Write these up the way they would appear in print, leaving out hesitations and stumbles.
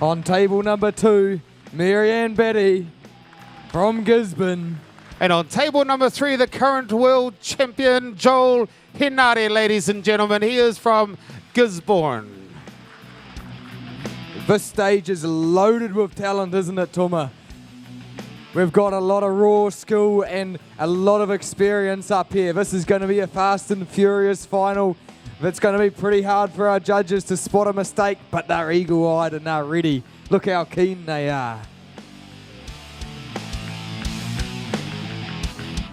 On table number 2, Marianne Betty from Gisborne. And on table number 3, the current world champion, Joel Hinari, ladies and gentlemen. He is from Gisborne. This stage is loaded with talent, isn't it, Tuma? We've got a lot of raw skill and a lot of experience up here. This is going to be a fast and furious final. It's going to be pretty hard for our judges to spot a mistake, but they're eagle-eyed and they're ready. Look how keen they are.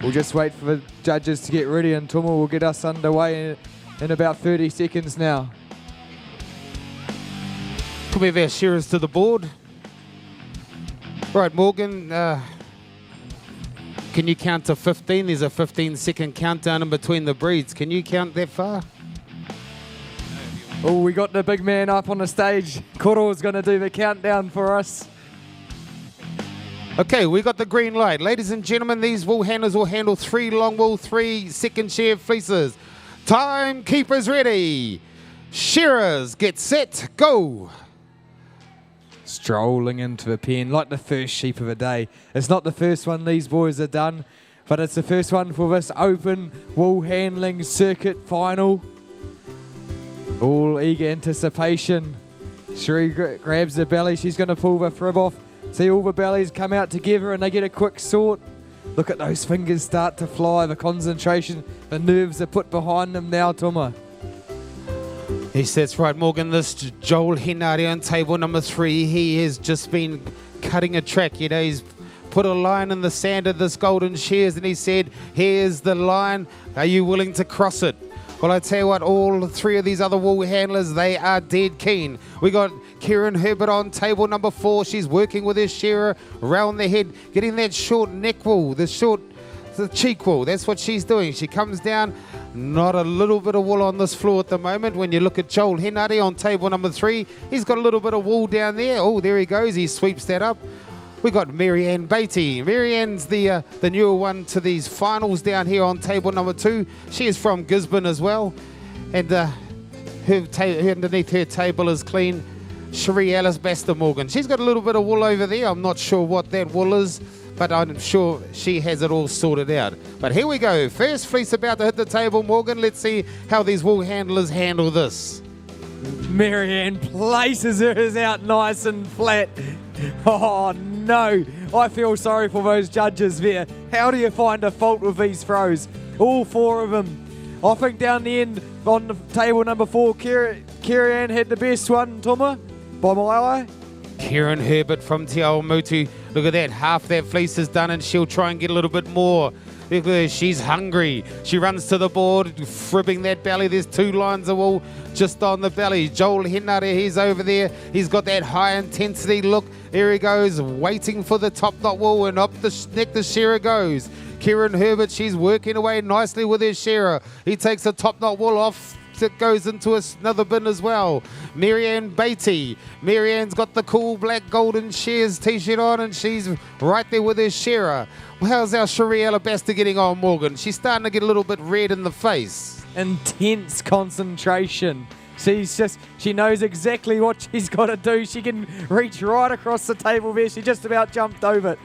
We'll just wait for the judges to get ready and Tuma will get us underway in about 30 seconds now. Can we have our shearers to the board? Right, Morgan, can you count to 15? There's a 15-second countdown in between the breeds. Can you count that far? Oh, we got the big man up on the stage. Koro's going to do the countdown for us. Okay, we got the green light. Ladies and gentlemen, these wool handlers will handle 3 long wool, 3 second shear fleeces. Timekeepers ready. Shearers, get set, go. Strolling into the pen like the first sheep of the day. It's not the first one these boys have done, but it's the first one for this open wool handling circuit final. All eager anticipation. Cherie grabs the belly. She's going to pull the frib off. See all the bellies come out together and they get a quick sort. Look at those fingers start to fly. The concentration, the nerves are put behind them now, Tuma. Yes, that's right, Morgan. This Joel Hinari on table number 3, he has just been cutting a track. You know, he's put a line in the sand of this Golden Shears and he said, here's the line. Are you willing to cross it? Well, I tell you what, all 3 of these other wool handlers, they are dead keen. We got Kieran Herbert on table number 4. She's working with her shearer around the head, getting that short neck wool, the cheek wool. That's what she's doing. She comes down, not a little bit of wool on this floor at the moment. When you look at Joel Hinari on table number 3, he's got a little bit of wool down there. Oh, there he goes. He sweeps that up. We got Marianne Beatty. Marianne's the newer one to these finals down here on table number 2. She is from Gisborne as well. And underneath her table is clean Cherie Alice Baster Morgan. She's got a little bit of wool over there. I'm not sure what that wool is, but I'm sure she has it all sorted out. But here we go. First fleece about to hit the table, Morgan. Let's see how these wool handlers handle this. Marianne places hers out nice and flat. Oh no, I feel sorry for those judges there. How do you find a fault with these throws? All 4 of them. I think down the end on the table number 4, Kieran had the best one, Tuma, by my eye. Kieran Herbert from Te Awamutu. Look at that, half that fleece is done and she'll try and get a little bit more. Look at her, she's hungry. She runs to the board, fribbing that belly. There's 2 lines of wool just on the belly. Joel Hinari, he's over there. He's got that high intensity look. Here he goes, waiting for the top knot wool, and up the neck the shearer goes. Kieran Herbert, she's working away nicely with her shearer. He takes the top knot wool off. It goes into another bin as well. Marianne Beatty. Marianne's got the cool black Golden Shears t-shirt on and she's right there with her shearer. Well, how's our Cherie Alabaster getting on, Morgan? She's starting to get a little bit red in the face. Intense concentration. She knows exactly what she's got to do. She can reach right across the table there. She just about jumped over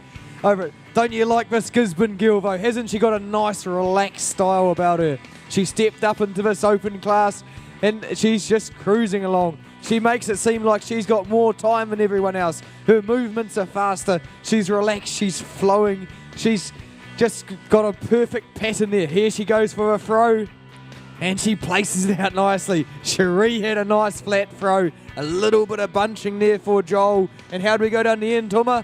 it. Don't you like this Gisborne girl though? Hasn't she got a nice relaxed style about her? She stepped up into this open class and she's just cruising along. She makes it seem like she's got more time than everyone else. Her movements are faster. She's relaxed. She's flowing. She's just got a perfect pattern there. Here she goes for a throw and she places it out nicely. Cherie had a nice flat throw. A little bit of bunching there for Joel. And how do we go down the end, Tuma?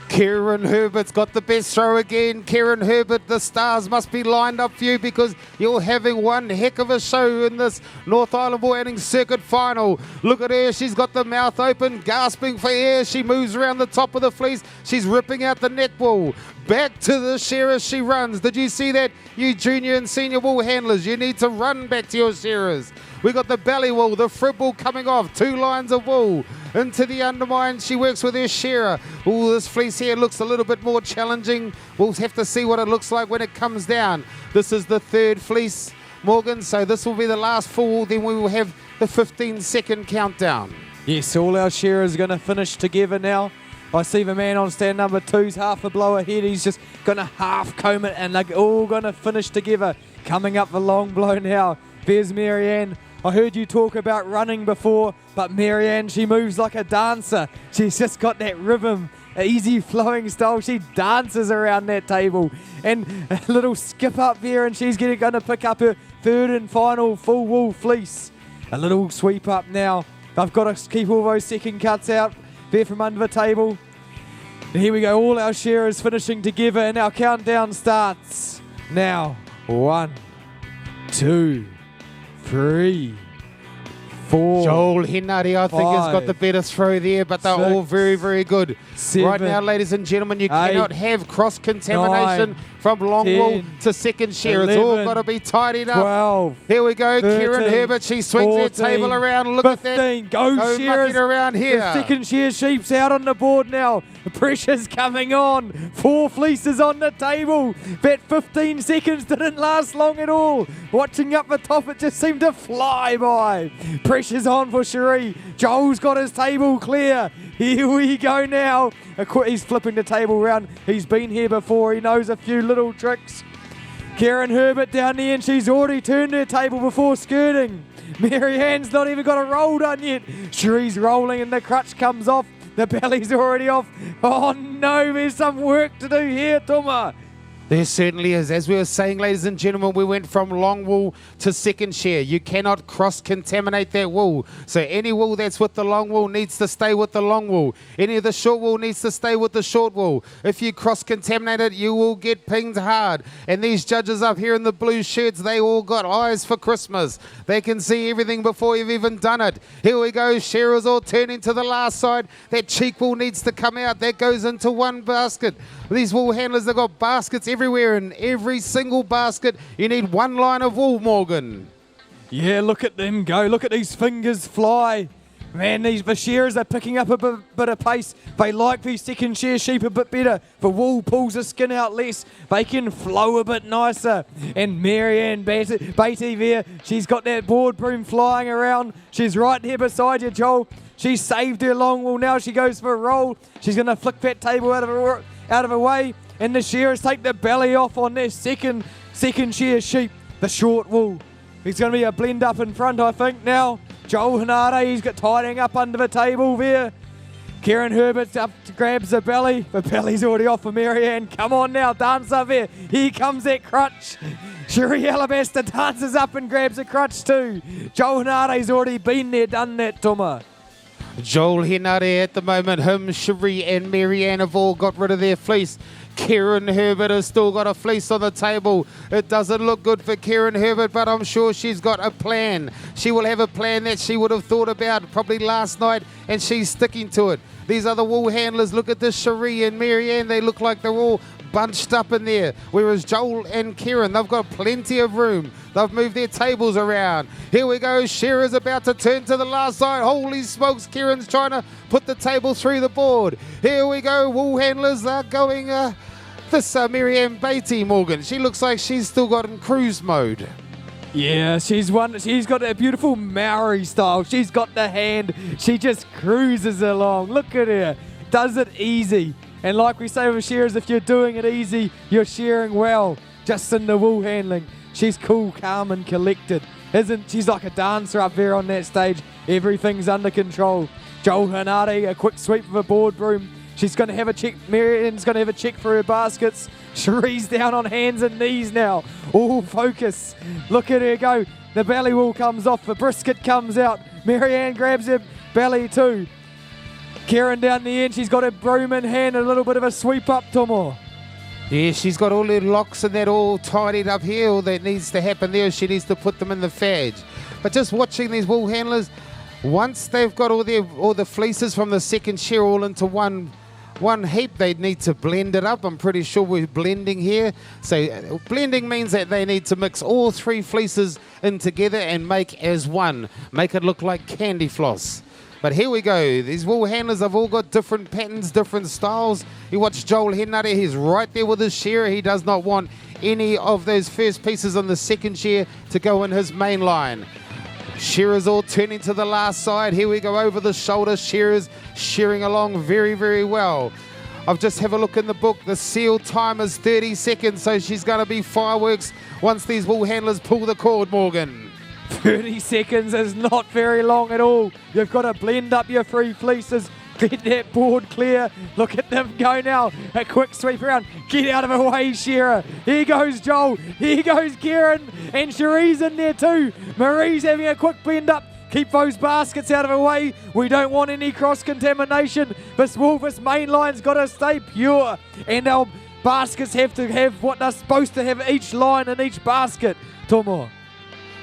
Kieran Herbert's got the best throw again. Kieran Herbert, the stars must be lined up for you because you're having one heck of a show in this North Island Woolhandling Circuit final. Look at her. She's got the mouth open, gasping for air. She moves around the top of the fleece. She's ripping out the neck wool. Back to the shearers she runs. Did you see that? You junior and senior wool handlers, you need to run back to your shearers. We got the belly wool, the frib wool coming off. 2 lines of wool. Into the undermine, she works with her shearer. Oh, this fleece here looks a little bit more challenging. We'll have to see what it looks like when it comes down. This is the 3rd fleece, Morgan, so this will be the last 4. Then we will have the 15-second countdown. Yes, all our shearers are going to finish together now. I see the man on stand number 2's half a blow ahead. He's just going to half comb it and they're all going to finish together. Coming up the long blow now. There's Marianne. I heard you talk about running before, but Marianne, she moves like a dancer. She's just got that rhythm, easy flowing style. She dances around that table. And a little skip up there and she's going to pick up her third and final full wool fleece. A little sweep up now. I've got to keep all those second cuts out there from under the table. And here we go, all our shearers finishing together and our countdown starts now. 1, 2, 3, 4. Joel Hinari, I think, has got the better throw there, but they're all very, very good. 7, right now, ladies and gentlemen, you cannot have cross-contamination 9, from long 10, wool to second shear. 11, it's all got to be tidied up. 12. Here we go, 13, Kieran Herbert. She swings 14, that table around. Look 15. at that. Go shearers. Around here. The second shear sheep's out on the board now. The pressure's coming on. 4 fleeces on the table. That 15 seconds didn't last long at all. Watching up the top, it just seemed to fly by. Pressure's on for Cherie. Joel's got his table clear. Here we go now. He's flipping the table round. He's been here before. He knows a few little tricks. Karen Herbert down the end. She's already turned her table before skirting. Marianne's not even got a roll done yet. Cherie's rolling and the crutch comes off. The belly's already off. Oh no, there's some work to do here, Toma. There certainly is. As we were saying, ladies and gentlemen, we went from long wool to second shear. You cannot cross-contaminate that wool. So any wool that's with the long wool needs to stay with the long wool. Any of the short wool needs to stay with the short wool. If you cross-contaminate it, you will get pinged hard. And these judges up here in the blue shirts, they all got eyes for Christmas. They can see everything before you've even done it. Here we go. Shearers all turning to the last side. That cheek wool needs to come out. That goes into one basket. These wool handlers, they've got baskets everywhere. In every single basket, you need one line of wool, Morgan. Yeah, look at them go. Look at these fingers fly. Man, the shearers are picking up a bit of pace. They like these second shear sheep a bit better. The wool pulls the skin out less. They can flow a bit nicer. And Marianne Beatty there, she's got that board broom flying around. She's right here beside you, Joel. She's saved her long wool. Now she goes for a roll. She's going to flick that table out of her way. And the shearers take the belly off on their second shear sheep, the short wool. It's going to be a blend up in front, I think, now. Joel Hanade, he's got tidying up under the table there. Karen Herbert up grabs the belly. The belly's already off for Marianne. Come on now, dance up there. Here comes that crutch. Cherie Alabaster dances up and grabs a crutch too. Joel Hanade's already been there, done that, Toma. Joel Hinare at the moment, him, Cherie and Marianne have all got rid of their fleece. Kieran Herbert has still got a fleece on the table. It doesn't look good for Kieran Herbert, but I'm sure she's got a plan. She will have a plan that she would have thought about probably last night, and she's sticking to it. These other wool handlers, look at this, Cherie and Marianne, they look like they're all bunched up in there. Whereas Joel and Kieran, they've got plenty of room. They've moved their tables around. Here we go, Shearer's about to turn to the last side. Holy smokes, Kieran's trying to put the table through the board. Here we go, wool handlers are going, this Marianne Beatty, Morgan, she looks like she's still got in cruise mode. Yeah, she's got that beautiful Maori style. She's got the hand. She just cruises along. Look at her. Does it easy. And like we say with shearers, if you're doing it easy, you're shearing well. Just in the wool handling. She's cool, calm and collected. She's like a dancer up there on that stage. Everything's under control. Joel Hanade, a quick sweep of a board broom. She's going to have a check. Marianne's going to have a check for her baskets. Cherie's down on hands and knees now. All focus. Look at her go. The belly wool comes off. The brisket comes out. Marianne grabs her belly too. Karen down the end. She's got her broom in hand. A little bit of a sweep up, Tomo. Yeah, she's got all her locks and that all tidied up here. All that needs to happen there, she needs to put them in the fadge. But just watching these wool handlers, once they've got all the fleeces from the second shear all into one heap, they need to blend it up. I'm pretty sure we're blending here. So blending means that they need to mix all 3 fleeces in together and make as one. Make it look like candy floss. But here we go. These wool handlers have all got different patterns, different styles. You watch Joel Henare, he's right there with his shearer. He does not want any of those first pieces on the second shear to go in his main line. Shearers all turning to the last side. Here we go over the shoulder. Shearers shearing along very, very well. I've just have a look in the book. The seal time is 30 seconds, so she's going to be fireworks once these wool handlers pull the cord, Morgan. 30 seconds is not very long at all. You've got to blend up your free fleeces. Get that board clear. Look at them go now. A quick sweep around. Get out of the way, Shearer. Here goes Joel. Here goes Kieran. And Cherie's in there too. Marie's having a quick blend up. Keep those baskets out of the way. We don't want any cross-contamination. This Wolfus main line's got to stay pure. And our baskets have to have what they're supposed to have each line in each basket. Tomo.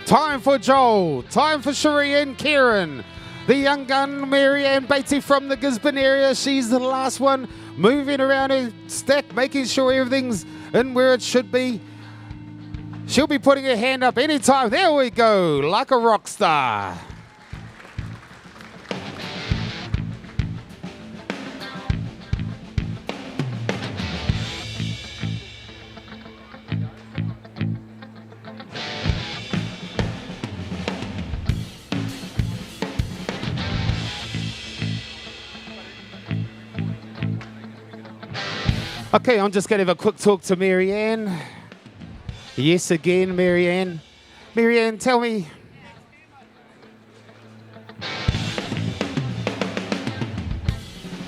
Time for Joel. Time for Cherie and Kieran. The young gun, Marianne Beatty from the Gisborne area. She's the last one, moving around her stack, making sure everything's in where it should be. She'll be putting her hand up anytime. There we go, like a rock star. Okay, I'm just going to have a quick talk to Marianne. Yes, again, Marianne. Marianne, tell me.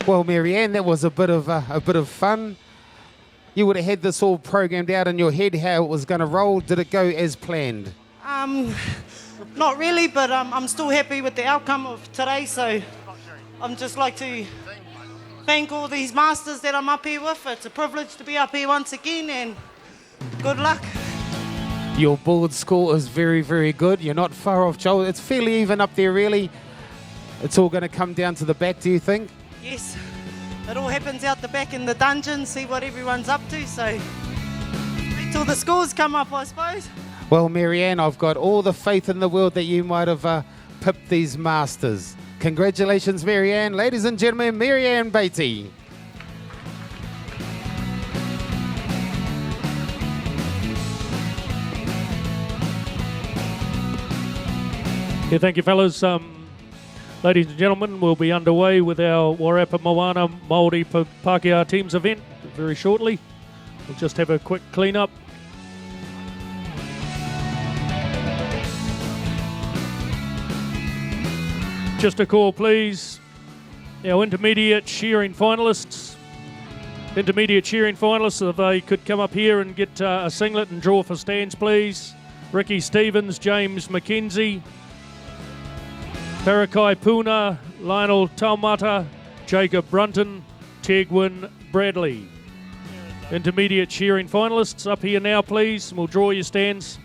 Well, Marianne, that was a bit of fun. You would have had this all programmed out in your head how it was going to roll. Did it go as planned? Not really, but I'm still happy with the outcome of today. So I'm just like to thank all these masters that I'm up here with. It's a privilege to be up here once again, and good luck. Your board score is very, very good. You're not far off, Joel. It's fairly even up there, really. It's all going to come down to the back, do you think? Yes, it all happens out the back in the dungeon, see what everyone's up to, so wait till the scores come up, I suppose. Well, Marianne, I've got all the faith in the world that you might have pipped these masters. Congratulations, Marianne. Ladies and gentlemen, Marianne Beatty. Yeah, thank you, fellas. Ladies and gentlemen, we'll be underway with our Wairarapa Moana Māori Pākehā Teams event very shortly. We'll just have a quick clean-up. Just a call, please. Our intermediate shearing finalists. Intermediate shearing finalists, if they could come up here and get a singlet and draw for stands, please. Ricky Stevens, James McKenzie, Parakai Puna, Lionel Taumata, Jacob Brunton, Tegwin Bradley. Intermediate shearing finalists up here now, please. We'll draw your stands.